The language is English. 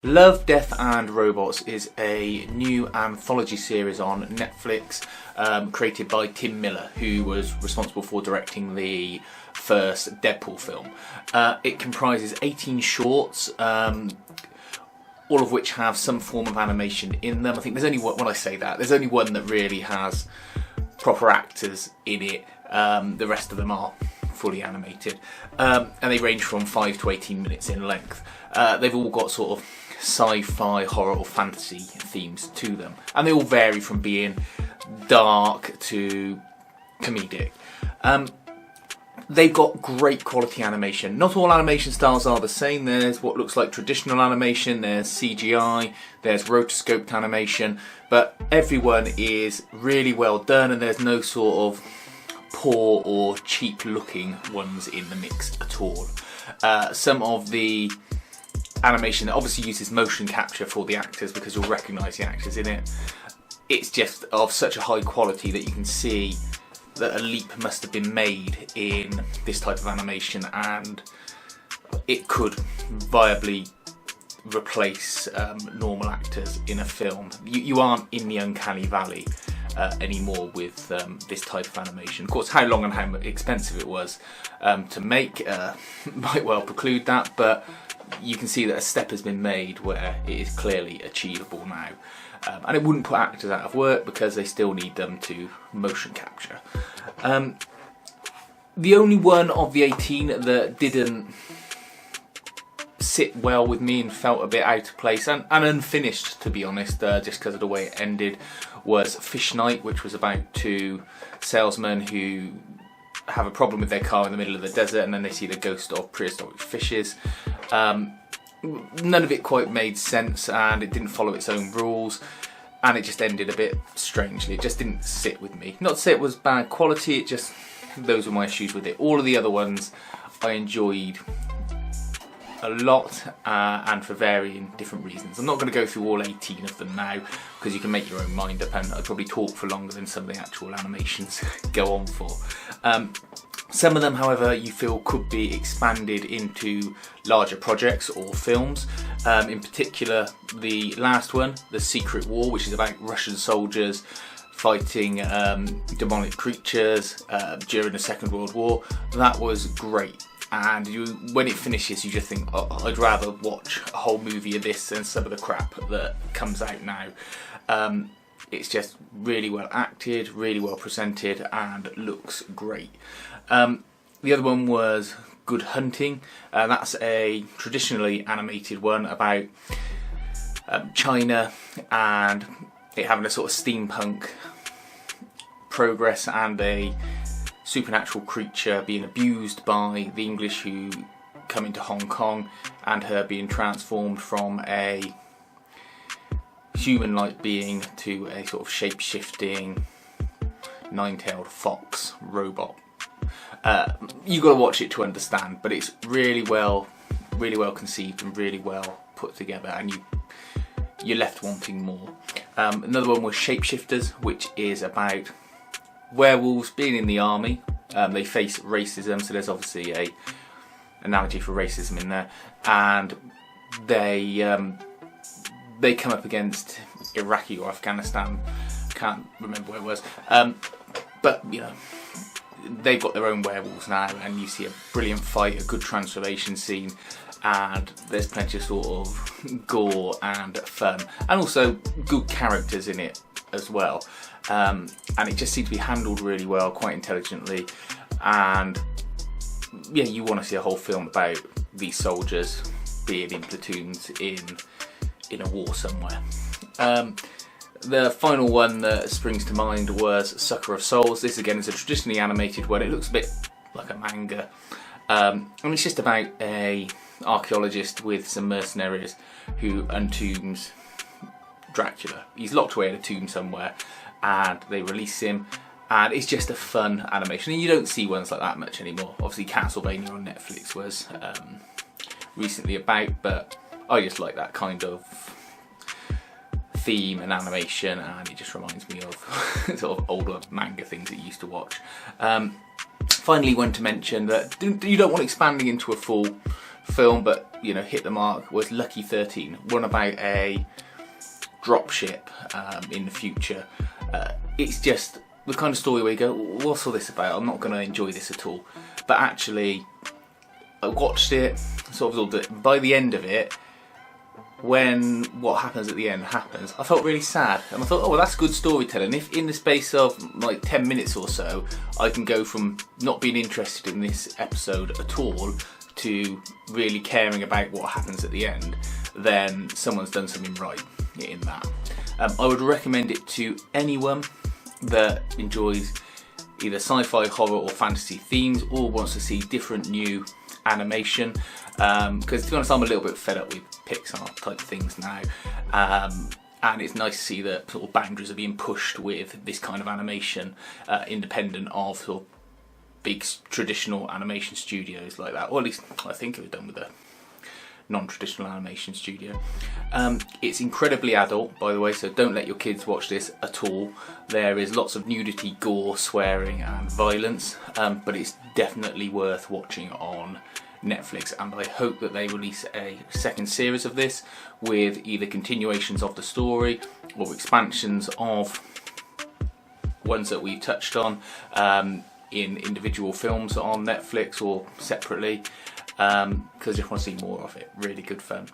Love, Death and Robots is a new anthology series on Netflix created by Tim Miller, who was responsible for directing the first Deadpool film. It comprises 18 shorts, all of which have some form of animation in them. I think there's only one, when I say that, there's only one that really has proper actors in it. The rest of them are fully animated, and they range from 5 to 18 minutes in length. They've all got sort of sci-fi, horror or fantasy themes to them, and they all vary from being dark to comedic. They've got great quality animation. Not all animation styles are the same. There's what looks like traditional animation, there's CGI, there's rotoscoped animation, but everyone is really well done, and there's no sort of poor or cheap looking ones in the mix at all. Some of the animation obviously uses motion capture for the actors because you'll recognise the actors in it. It's just of such a high quality that you can see that a leap must have been made in this type of animation, and it could viably replace normal actors in a film. You aren't in the uncanny valley anymore with this type of animation. Of course, how long and how expensive it was to make might well preclude that, but you can see that a step has been made where it is clearly achievable now. And it wouldn't put actors out of work because they still need them to motion capture. The only one of the 18 that didn't sit well with me and felt a bit out of place and unfinished, to be honest, just because of the way it ended, was Fish Night, which was about two salesmen who have a problem with their car in the middle of the desert, and then they see the ghost of prehistoric fishes. None of it quite made sense, and it didn't follow its own rules, and it just ended a bit strangely. It just didn't sit with me. Not to say it was bad quality, it just, those were my issues with it. All of the other ones I enjoyed a lot, and for varying different reasons. I'm not going to go through all 18 of them now because you can make your own mind up, and I'd probably talk for longer than some of the actual animations go on for. Some of them, however, you feel could be expanded into larger projects or films. In particular, the last one, The Secret War, which is about Russian soldiers fighting demonic creatures during the Second World War. That was great. And when it finishes, you just think, oh, I'd rather watch a whole movie of this than some of the crap that comes out now. It's just really well acted, really well presented, and looks great. The other one was Good Hunting. That's a traditionally animated one about China and it having a sort of steampunk progress and a supernatural creature being abused by the English who come into Hong Kong, and her being transformed from a human-like being to a sort of shape-shifting nine-tailed fox robot. You got to watch it to understand, but it's really well conceived and really well put together, and you're left wanting more. Another one was Shapeshifters, which is about werewolves being in the army. They face racism, so there's obviously a analogy for racism in there, and they come up against Iraqi or Afghanistan, can't remember where it was, but you know, they've got their own werewolves now, and you see a brilliant fight, a good transformation scene, and there's plenty of sort of gore and fun, and also good characters in it as well. And it just seemed to be handled really well, quite intelligently, and yeah, you want to see a whole film about these soldiers being in platoons in a war somewhere. The final one that springs to mind was Sucker of Souls. This again is a traditionally animated one. It looks a bit like a manga, and it's just about a archaeologist with some mercenaries who untombs Dracula. He's locked away in a tomb somewhere, and they release him, and it's just a fun animation, and you don't see ones like that much anymore. Obviously Castlevania on Netflix was recently about, but I just like that kind of theme and animation, and it just reminds me of sort of older manga things that you used to watch. Finally, one to mention that you don't want expanding into a full film, but you know, hit the mark, was Lucky 13, one about a dropship in the future. It's just the kind of story where you go, what's all this about? I'm not going to enjoy this at all. But actually, I watched it, sort of absorbed it. By the end of it, when what happens at the end happens, I felt really sad, and I thought, oh well, that's good storytelling. If in the space of like 10 minutes or so I can go from not being interested in this episode at all to really caring about what happens at the end, then someone's done something right in that. I would recommend it to anyone that enjoys either sci-fi, horror or fantasy themes, or wants to see different new animation, because to be honest, I'm a little bit fed up with Pixar type things now, and it's nice to see that sort of boundaries are being pushed with this kind of animation, independent of sort of big traditional animation studios like that, or at least I think it was done with a non-traditional animation studio. It's incredibly adult, by the way, so don't let your kids watch this at all. There is lots of nudity, gore, swearing and violence, but it's definitely worth watching on Netflix, and I hope that they release a second series of this with either continuations of the story or expansions of ones that we've touched on in individual films on Netflix or separately, because I just want to see more of it. Really good fun.